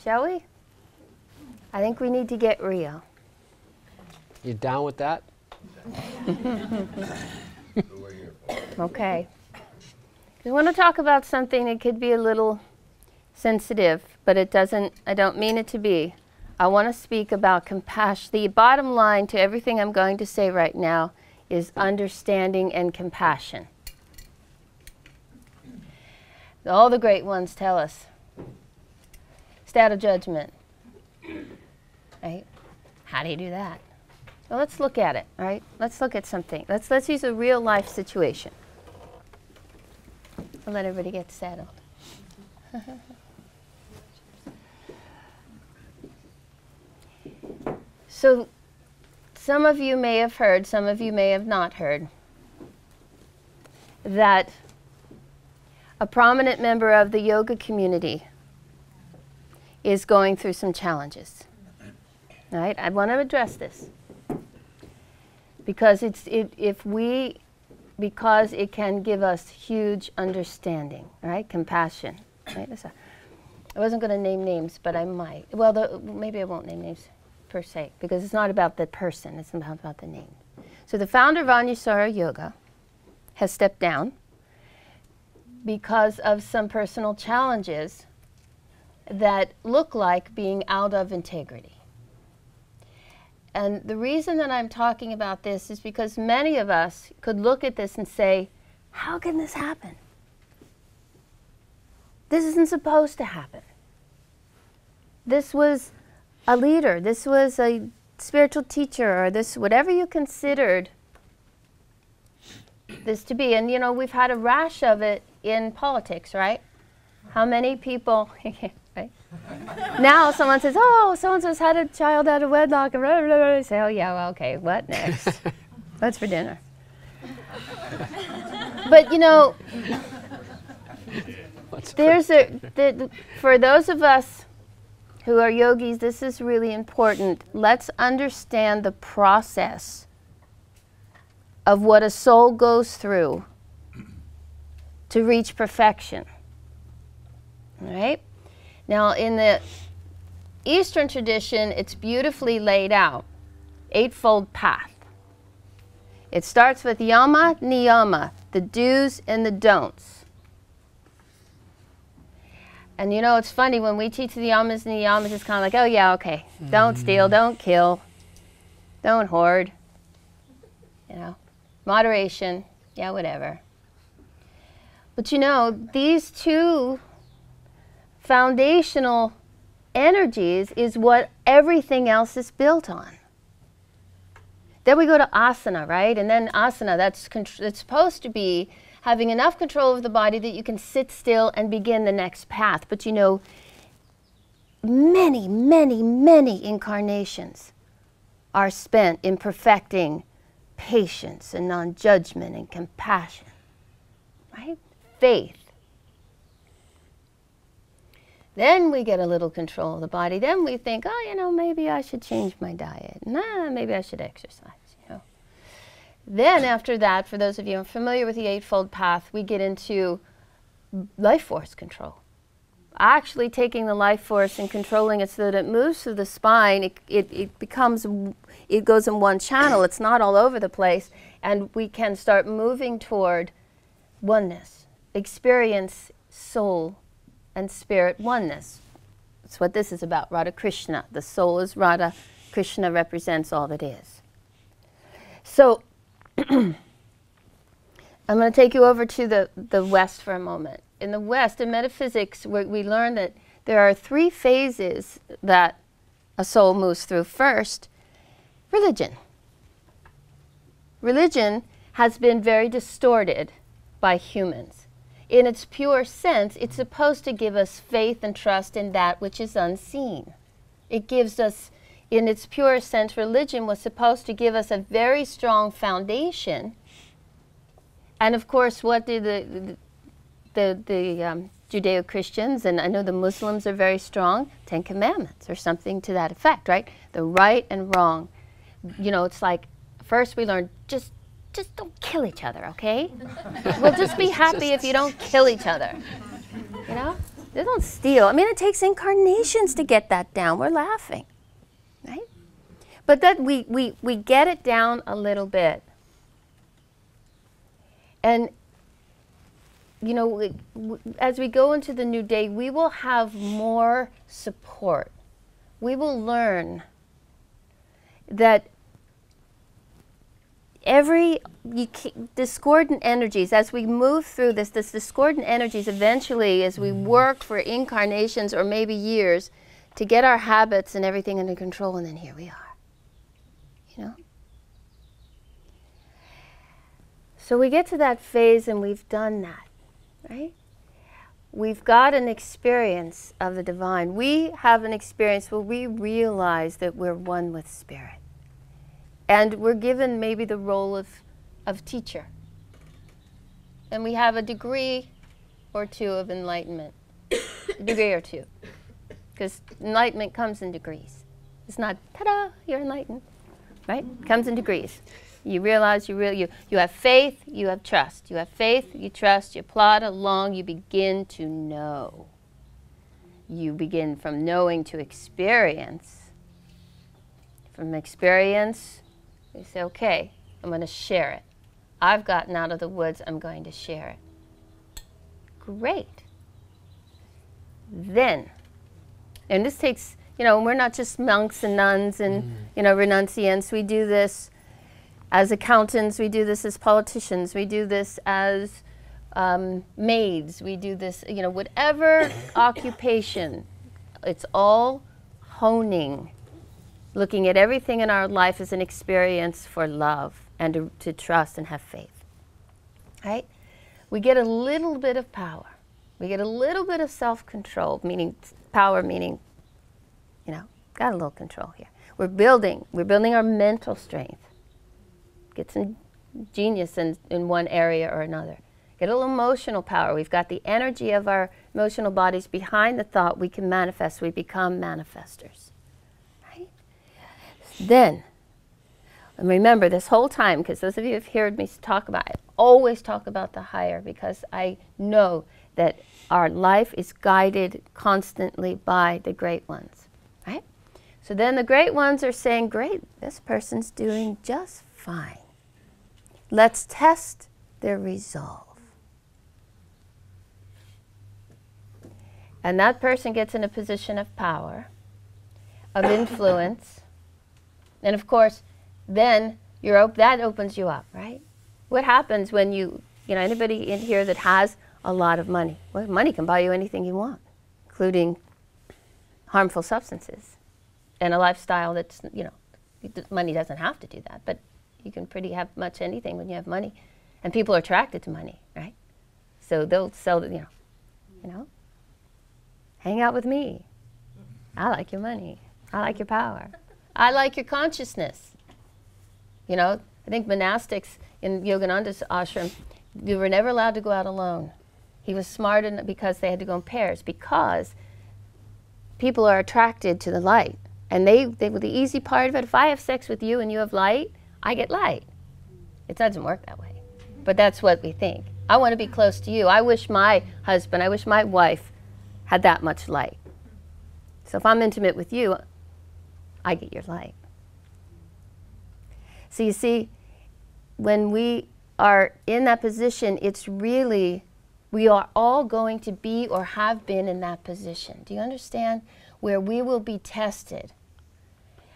shall we? I think we need to get real. You down with that? Okay. We want to talk about something that could be a little sensitive, but it doesn't, I don't mean it to be. I want to speak about compassion. The bottom line to everything I'm going to say right now is understanding and compassion. All the great ones tell us. Stay out of judgment. Right? How do you do that? Well, let's look at it, all right? Let's look at something. Let's use a real life situation. I'll let everybody get settled. So, some of you may have heard, some of you may have not heard, that a prominent member of the yoga community is going through some challenges. All right? I want to address this because because it can give us huge understanding, all right? Compassion. Right? I wasn't going to name names, but I might. Well, maybe I won't name names per se, because it's not about the person, it's about the name. So the founder of Anusara Yoga has stepped down because of some personal challenges that look like being out of integrity. And the reason that I'm talking about this is because many of us could look at this and say, how can this happen? This isn't supposed to happen. This was a leader, this was a spiritual teacher, or this, whatever you considered this to be. And you know, we've had a rash of it in politics, right? How many people, right? Now someone says, oh, so-and-so's had a child out of wedlock, and blah, blah, blah. You say, oh yeah, well, okay, what next? What's for dinner? But you know, for those of us who are yogis, this is really important. Let's understand the process of what a soul goes through to reach perfection. All right? Now, in the Eastern tradition, it's beautifully laid out, eightfold path. It starts with yama, niyama, the do's and the don'ts. And you know, it's funny, when we teach the yamas and niyamas, it's kind of like, oh yeah, okay, don't steal, don't kill, don't hoard, you know, moderation, yeah, whatever. But you know, these two foundational energies is what everything else is built on. Then we go to asana, right? And then asana, it's supposed to be having enough control of the body that you can sit still and begin the next path. But you know, many, many, many incarnations are spent in perfecting patience and non-judgment and compassion, right? Faith. Then we get a little control of the body. Then we think, oh, you know, maybe I should change my diet. Nah, maybe I should exercise. Then after that, for those of you who are familiar with the Eightfold Path, we get into life force control. Actually taking the life force and controlling it so that it moves through the spine, it goes in one channel, it's not all over the place, and we can start moving toward oneness, experience soul and spirit oneness. That's what this is about, Radha Krishna. The soul is Radha, Krishna represents all that is. So, I'm going to take you over to the West for a moment. In the West, in metaphysics, we learn that there are three phases that a soul moves through. First, religion. Religion has been very distorted by humans. In its pure sense, it's supposed to give us faith and trust in that which is unseen. It gives us, in its pure sense, religion was supposed to give us a very strong foundation. And of course, what did the Judeo-Christians, and I know the Muslims are very strong, 10 Commandments or something to that effect, right? The right and wrong. You know, it's like, first we learn, just don't kill each other, okay? We'll just be happy if you don't kill each other. You know? They don't steal. I mean, it takes incarnations to get that down. We're laughing, right? But that we get it down a little bit. And, you know, as we go into the new day, we will have more support. We will learn that discordant energies, as we move through this discordant energies eventually, as we work for incarnations or maybe years to get our habits and everything under control, and then here we are, you know? So we get to that phase and we've done that, right? We've got an experience of the divine. We have an experience where we realize that we're one with Spirit. And we're given maybe the role of teacher. And we have a degree or two of enlightenment. A degree or two. Because enlightenment comes in degrees. It's not, ta-da, you're enlightened. Right? It comes in degrees. You realize you have faith, you have trust. You have faith, you trust, you plod along, you begin to know. You begin from knowing to experience. From experience, you say, okay, I'm going to share it. I've gotten out of the woods, I'm going to share it. Great. Then, and this takes, you know, we're not just monks and nuns and, you know, renunciants. We do this as accountants, we do this as politicians, we do this as maids, we do this, you know, whatever occupation. It's all honing. Looking at everything in our life as an experience for love and to trust and have faith, right? We get a little bit of power. We get a little bit of self-control, meaning power, meaning, you know, got a little control here. We're building our mental strength. Get some genius in one area or another. Get a little emotional power. We've got the energy of our emotional bodies behind the thought. We can manifest. We become manifestors. Then, and remember this whole time, because those of you who have heard me talk about it, I always talk about the higher, because I know that our life is guided constantly by the great ones, right? So then the great ones are saying, great, this person's doing just fine. Let's test their resolve. And that person gets in a position of power, of influence. And of course, then that opens you up, right? What happens when you know, anybody in here that has a lot of money? Well, money can buy you anything you want, including harmful substances and a lifestyle that's, you know, money doesn't have to do that, but you can pretty have much anything when you have money. And people are attracted to money, right? So they'll sell it, you know, hang out with me. I like your money. I like your power. I like your consciousness. You know, I think monastics in Yogananda's ashram, you were never allowed to go out alone. He was smart because they had to go in pairs, because people are attracted to the light. And they were the easy part of it. If I have sex with you and you have light, I get light. It doesn't work that way. But that's what we think. I want to be close to you. I wish my husband, I wish my wife had that much light. So if I'm intimate with you, I get your light. So you see, when we are in that position, it's really, we are all going to be or have been in that position. Do you understand? Where we will be tested.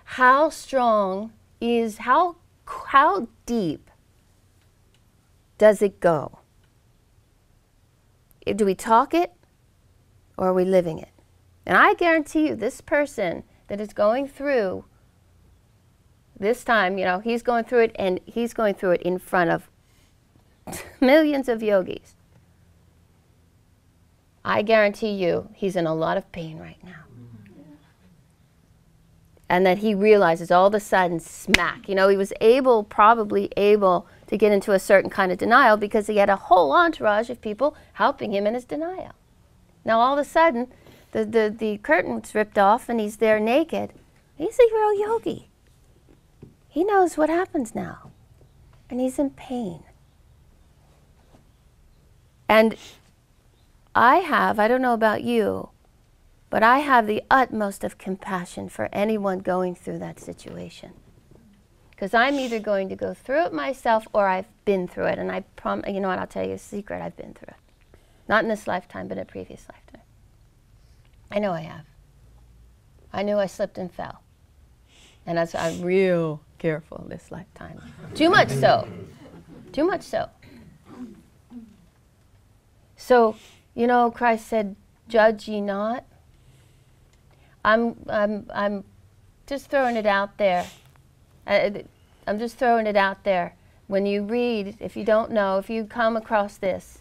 How strong is, how deep does it go? Do we talk it or are we living it? And I guarantee you, this person that is going through this time, you know, he's going through it, and he's going through it in front of millions of yogis. I guarantee you, he's in a lot of pain right now. And that he realizes all of a sudden, smack, you know, he was probably able to get into a certain kind of denial because he had a whole entourage of people helping him in his denial. Now all of a sudden, the curtain's ripped off and he's there naked. He's a real yogi. He knows what happens now. And he's in pain. And I don't know about you, but I have the utmost of compassion for anyone going through that situation. Because I'm either going to go through it myself or I've been through it. And you know what, I'll tell you a secret, I've been through it. Not in this lifetime, but in a previous lifetime. I know I have. I knew I slipped and fell. And I'm real careful this lifetime. Too much so. Too much so. So, you know, Christ said, judge ye not. I'm just throwing it out there. I'm just throwing it out there. When you read, if you don't know, if you come across this,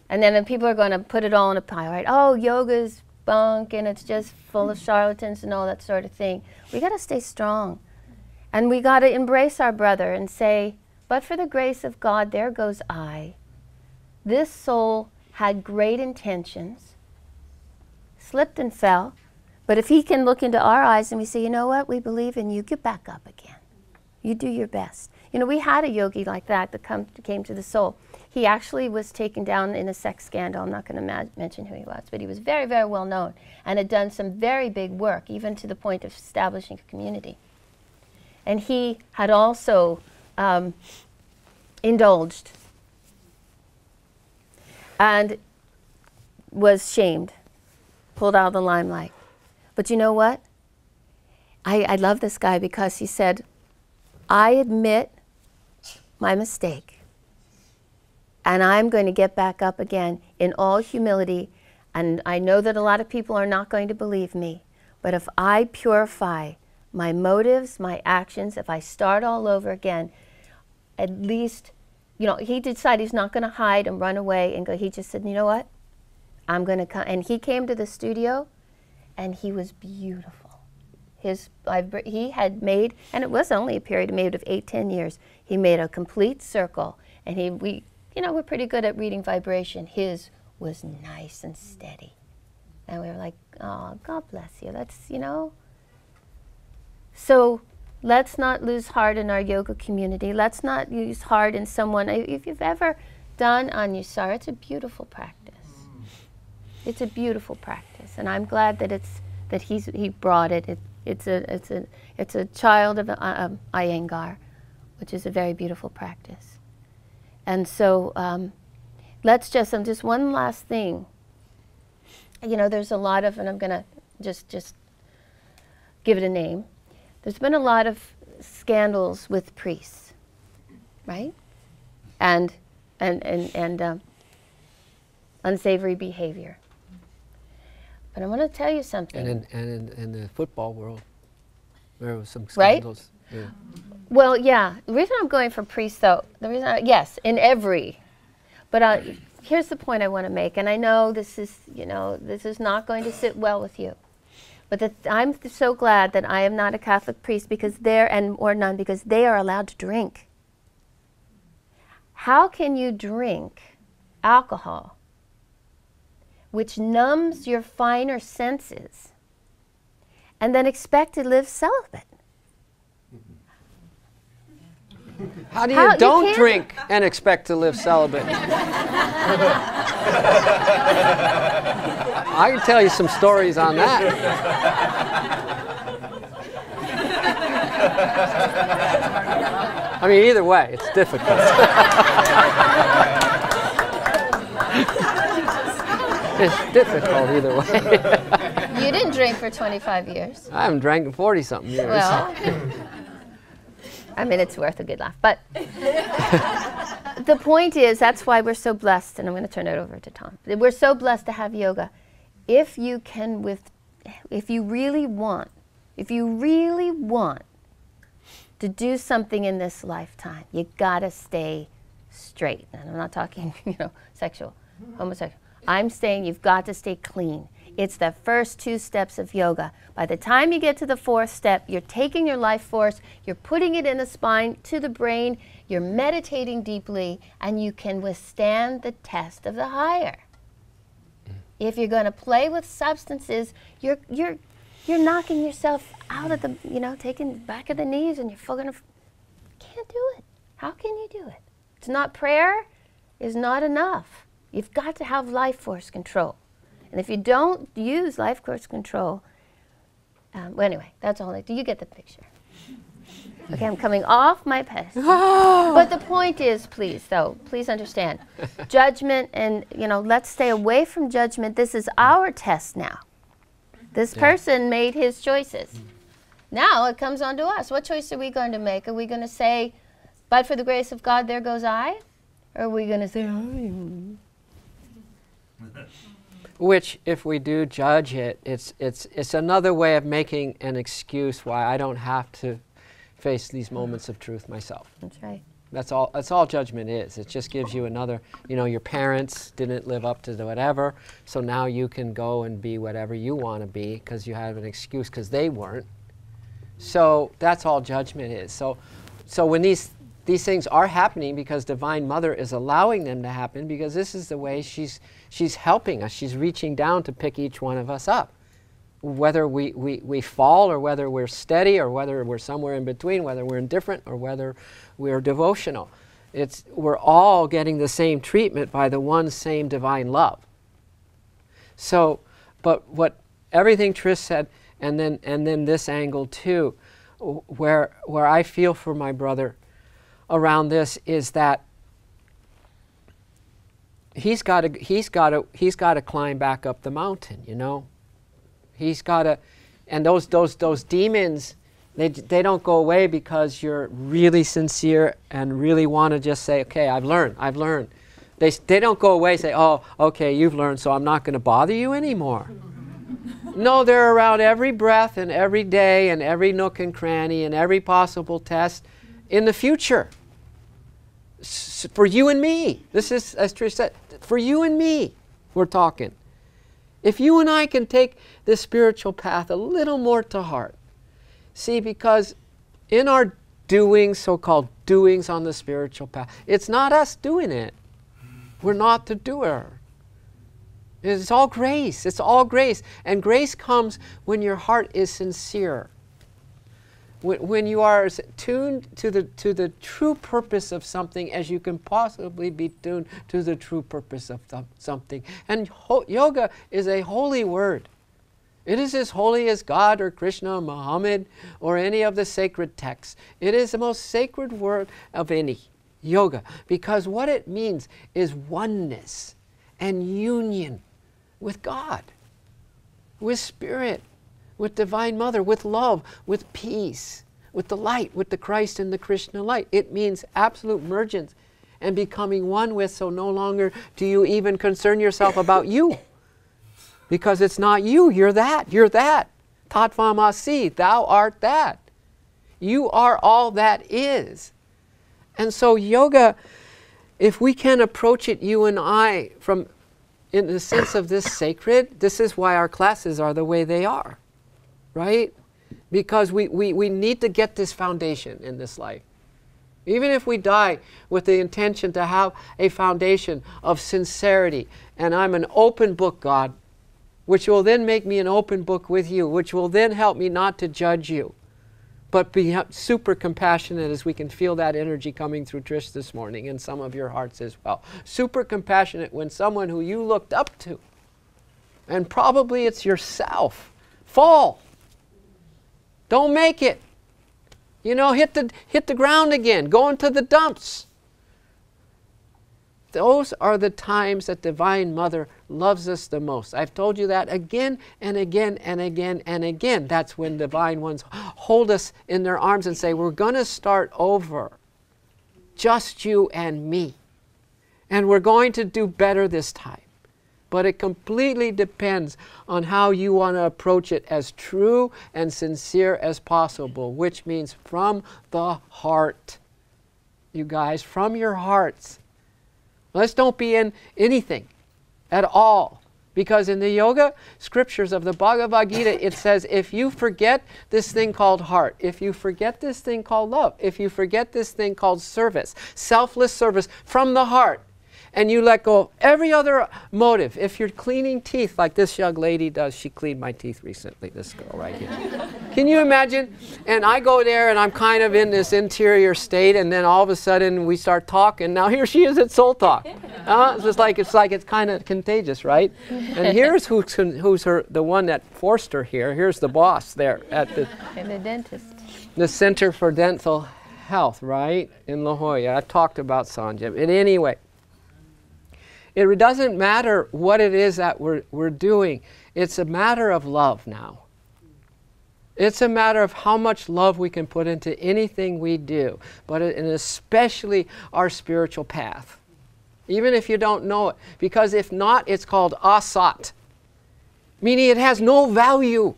and then people are going to put it all in a pile, right? Oh, yoga's bunk and it's just full of charlatans and all that sort of thing. We got to stay strong. And we got to embrace our brother and say, but for the grace of God, there goes I. This soul had great intentions, slipped and fell, but if he can look into our eyes and we say, you know what, we believe in you, get back up again. You do your best. You know, we had a yogi like that came to the soul. He actually was taken down in a sex scandal. I'm not going to mention who he was, but he was very, very well known and had done some very big work, even to the point of establishing a community. And he had also indulged and was shamed, pulled out of the limelight. But you know what? I love this guy because he said, I admit my mistake, and I'm going to get back up again in all humility, and I know that a lot of people are not going to believe me, but if I purify my motives, my actions, if I start all over again, at least, you know, he decided he's not going to hide and run away and go. He just said, you know what? I'm going to come. And he came to the studio, and he was beautiful. He had made, and it was only a period maybe of 8-10 years, he made a complete circle, and we're pretty good at reading vibration. His was nice and steady. And we were like, oh, God bless you. That's, you know. So let's not lose heart in our yoga community. Let's not lose heart in someone. If you've ever done Anusara, it's a beautiful practice. It's a beautiful practice, and I'm glad that he brought it. It's a child of Iyengar, which is a very beautiful practice. And so just one last thing. You know, there's a lot of, and I'm going to just give it a name. There's been a lot of scandals with priests, right? And unsavory behavior. But I want to tell you something. And in the football world, there was some scandals. Right? Yeah. Well, yeah. The reason I'm going for priests, though, yes, in every. But here's the point I want to make, and I know this is not going to sit well with you. But I'm so glad that I am not a Catholic priest or nun, because they are allowed to drink. How can you drink alcohol, which numbs your finer senses, and then expect to live celibate? How do you don't drink and expect to live celibate? I can tell you some stories on that. I mean, either way, it's difficult. It's difficult either way. You didn't drink for 25 years. I haven't drank in 40-something years. Well, I mean, it's worth a good laugh. But the point is, that's why we're so blessed, and I'm going to turn it over to Tom. We're so blessed to have yoga. If you really want to do something in this lifetime, you gotta stay straight. And I'm not talking, sexual, homosexual. I'm saying you've got to stay clean. It's the first 2 steps of yoga. By the time you get to the 4th step, you're taking your life force, you're putting it in the spine, to the brain, you're meditating deeply, and you can withstand the test of the higher. If you're going to play with substances, you're knocking yourself out of the, taking back of the knees, and you're going to, can't do it. How can you do it? It's not, prayer is not enough. You've got to have life force control. And if you don't use life force control, well, anyway, that's all. Do you get the picture? Okay, I'm coming off my pedestal. But the point is, please understand, judgment and, let's stay away from judgment. This is our test now. This person made his choices. Now it comes on to us. What choice are we going to make? Are we going to say, but for the grace of God, there goes I? Or are we going to say, Which, if we do judge it, it's another way of making an excuse why I don't have to face these moments of truth myself. That's right. That's all judgment is. It just gives you another, your parents didn't live up to the whatever, so now you can go and be whatever you want to be because you have an excuse because they weren't. So that's all judgment is. So when these things are happening because Divine Mother is allowing them to happen, because this is the way she's helping us. She's reaching down to pick each one of us up. Whether we fall or whether we're steady or whether we're somewhere in between, whether we're indifferent or whether we're devotional. We're all getting the same treatment by the one same divine love. So, but what everything Trish said, and then this angle too, where I feel for my brother around this is that he's got to climb back up the mountain, He's got to, and those demons, they don't go away because you're really sincere and really want to just say, okay, I've learned. They don't go away and say, oh, okay, you've learned, so I'm not going to bother you anymore. No, they're around every breath and every day and every nook and cranny and every possible test in the future. For you and me. This is, as Trish said, for you and me, we're talking. If you and I can take this spiritual path a little more to heart, see, because in our doings, so-called doings on the spiritual path, it's not us doing it. We're not the doer. It's all grace. It's all grace. And grace comes when your heart is sincere. When you are tuned to the true purpose of something as you can possibly be tuned to the true purpose of something. And yoga is a holy word. It is as holy as God or Krishna or Muhammad or any of the sacred texts. It is the most sacred word of any, yoga, because what it means is oneness and union with God, with Spirit, with Divine Mother, with love, with peace, with the light, with the Christ and the Krishna light. It means absolute mergence and becoming one with, so no longer do you even concern yourself about you. Because it's not you, you're that. Tattvamasi, thou art that. You are all that is. And so yoga, if we can approach it, you and I, from in the sense of this sacred, this is why our classes are the way they are. Right? Because we need to get this foundation in this life. Even if we die with the intention to have a foundation of sincerity, and I'm an open book, God, which will then make me an open book with you, which will then help me not to judge you, but be super compassionate, as we can feel that energy coming through Trish this morning and some of your hearts as well. Super compassionate when someone who you looked up to, and probably it's yourself, fall. Don't make it. Hit the ground again. Go into the dumps. Those are the times that Divine Mother loves us the most. I've told you that again and again and again and again. That's when Divine Ones hold us in their arms and say, we're going to start over. Just you and me. And we're going to do better this time. But it completely depends on how you want to approach it as true and sincere as possible, which means from the heart. You guys, from your hearts. Let's don't be in anything at all. Because in the yoga scriptures of the Bhagavad Gita, it says, if you forget this thing called heart, if you forget this thing called love, if you forget this thing called service, selfless service from the heart, and you let go of every other motive. If you're cleaning teeth like this young lady does, she cleaned my teeth recently, this girl right here. Can you imagine? And I go there and I'm kind of in this interior state, and then all of a sudden we start talking. Now here she is at Soul Talk. It's like it's kind of contagious, right? And here's the one that forced her here. Here's the boss there at the dentist. The Center for Dental Health, right? In La Jolla. I've talked about Sanja. But anyway, it doesn't matter what it is that we're doing. It's a matter of love now. It's a matter of how much love we can put into anything we do, and especially our spiritual path. Even if you don't know it. Because if not, it's called asat, meaning it has no value.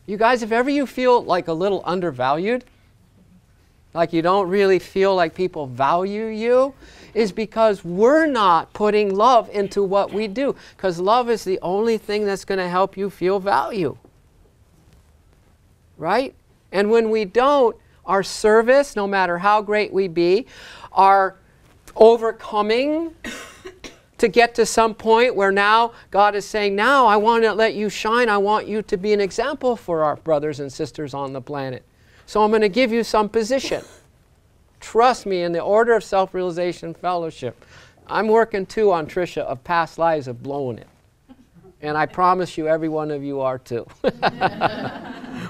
You guys, if ever you feel like a little undervalued, like you don't really feel like people value you, is because we're not putting love into what we do. Because love is the only thing that's going to help you feel value. Right? And when we don't, our service, no matter how great we be, our overcoming to get to some point where now God is saying, now I want to let you shine. I want you to be an example for our brothers and sisters on the planet. So I'm going to give you some position. Trust me, in the Order of Self-Realization Fellowship, I'm working too on Tricia of past lives of blowing it. And I promise you, every one of you are too.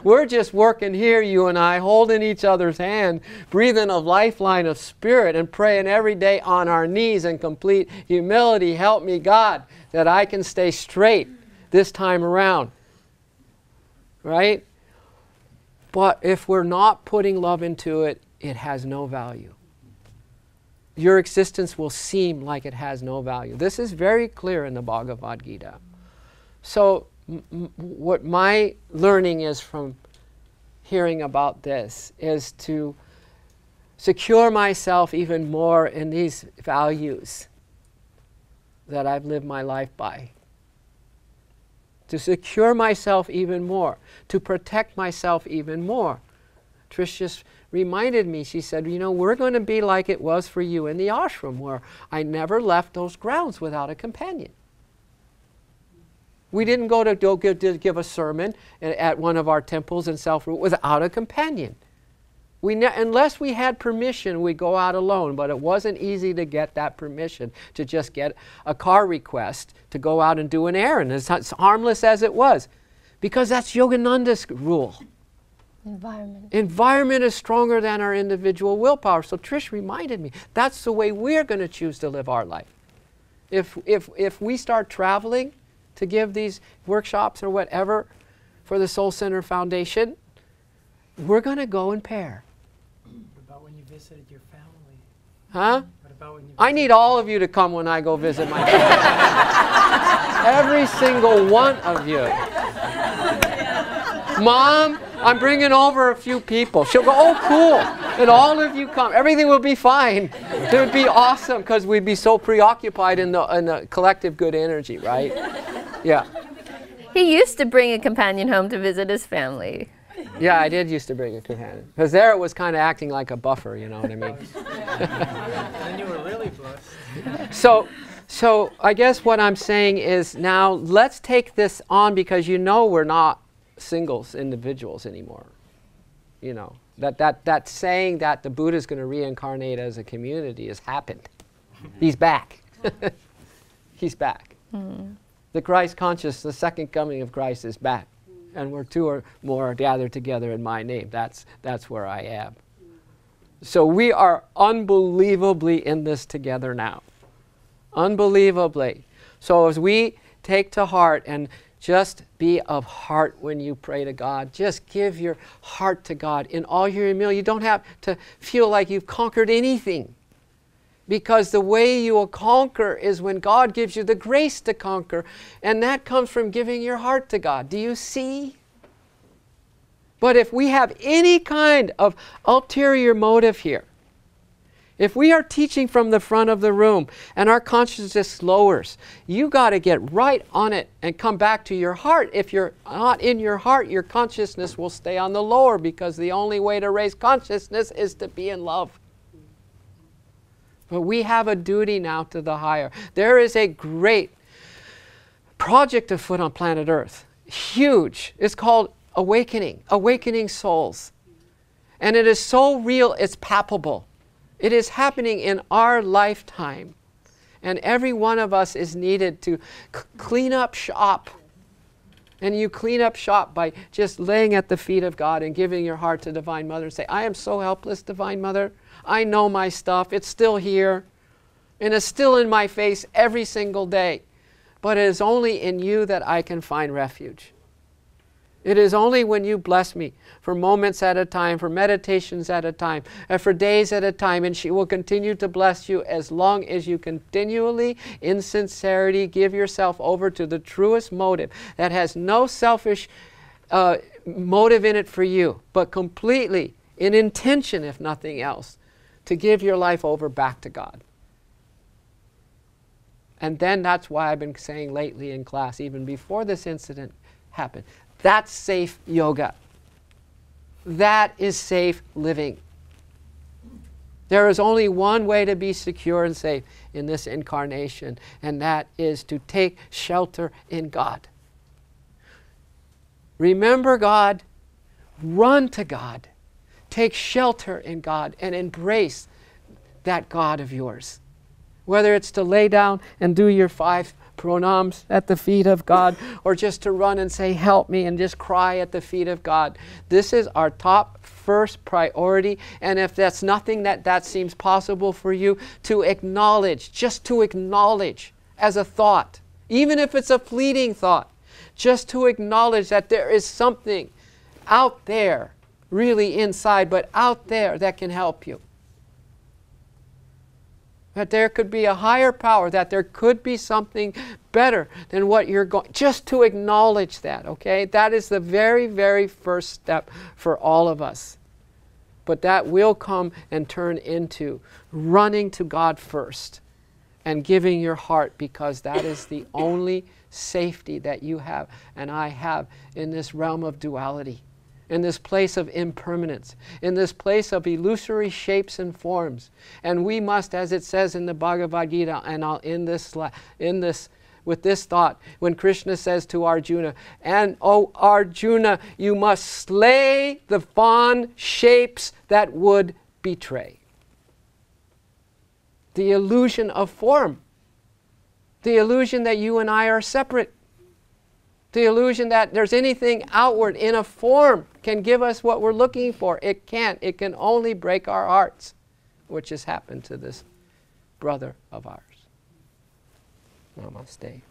We're just working here, you and I, holding each other's hand, breathing a lifeline of spirit, and praying every day on our knees in complete humility. Help me, God, that I can stay straight this time around. Right? But if we're not putting love into it, it has no value. Your existence will seem like it has no value. This is very clear in the Bhagavad Gita. So what my learning is from hearing about this is to secure myself even more in these values that I've lived my life by. To secure myself even more, to protect myself even more. Trish just reminded me, she said, you know, we're going to be like it was for you in the ashram, where I never left those grounds without a companion. We didn't go to give a sermon at one of our temples in Self-Rule without a companion. Unless we had permission, we'd go out alone, but it wasn't easy to get that permission, to just get a car request to go out and do an errand, as harmless as it was. Because that's Yogananda's rule. Environment is stronger than our individual willpower. So Trish reminded me, that's the way we're going to choose to live our life. If we start traveling to give these workshops or whatever for the Soul Center Foundation, we're going to go in pair. What about when you visited your family? Huh? What about when you I need all of you to come when I go visit my family. Every single one of you. Mom, I'm bringing over a few people. She'll go, oh, cool. And all of you come. Everything will be fine. It would be awesome because we'd be so preoccupied in the collective good energy, right? Yeah. He used to bring a companion home to visit his family. Yeah, I did used to bring a companion. Because there it was kind of acting like a buffer, you know what I mean? And you were really blessed. So I guess what I'm saying is now let's take this on, because you know we're not singles individuals anymore. You know, that saying that the Buddha is going to reincarnate as a community has happened. He's back. He's back. Mm. The Christ conscious, the second coming of Christ is back. And where two or more are gathered together in my name, that's where I am. So we are unbelievably in this together now. Unbelievably. So as we take to heart and just be of heart when you pray to God. Just give your heart to God in all your humility. You don't have to feel like you've conquered anything. Because the way you will conquer is when God gives you the grace to conquer. And that comes from giving your heart to God. Do you see? But if we have any kind of ulterior motive here, if we are teaching from the front of the room and our consciousness lowers, you got to get right on it and come back to your heart. If you're not in your heart, your consciousness will stay on the lower, because the only way to raise consciousness is to be in love. But we have a duty now to the higher. There is a great project afoot on planet Earth. Huge. It's called awakening souls. And it is so real, it's palpable. It is happening in our lifetime. And every one of us is needed to clean up shop. And you clean up shop by just laying at the feet of God and giving your heart to Divine Mother and say, I am so helpless, Divine Mother. I know my stuff. It's still here. And it's still in my face every single day. But it is only in you that I can find refuge. It is only when you bless me for moments at a time, for meditations at a time, and for days at a time, and she will continue to bless you as long as you continually, in sincerity, give yourself over to the truest motive that has no selfish motive in it for you, but completely in intention, if nothing else, to give your life over back to God. And then that's why I've been saying lately in class, even before this incident happened, that's safe yoga. That is safe living. There is only one way to be secure and safe in this incarnation, and that is to take shelter in God. Remember God, run to God, take shelter in God, and embrace that God of yours. Whether it's to lay down and do your 5 pranams at the feet of God, or just to run and say, help me, and just cry at the feet of God. This is our top first priority. And if that's nothing that seems possible for you, to acknowledge, just to acknowledge as a thought, even if it's a fleeting thought, just to acknowledge that there is something out there, really inside, but out there that can help you. That there could be a higher power, that there could be something better than what you're going, just to acknowledge that, okay? That is the very, very first step for all of us. But that will come and turn into running to God first and giving your heart, because that is the only safety that you have and I have in this realm of duality, in this place of impermanence, in this place of illusory shapes and forms. And we must, as it says in the Bhagavad Gita, and I'll end with this thought, when Krishna says to Arjuna, and O Arjuna, you must slay the fond shapes that would betray. The illusion of form, the illusion that you and I are separate, the illusion that there's anything outward in a form can give us what we're looking for. It can't. It can only break our hearts, which has happened to this brother of ours. Namaste.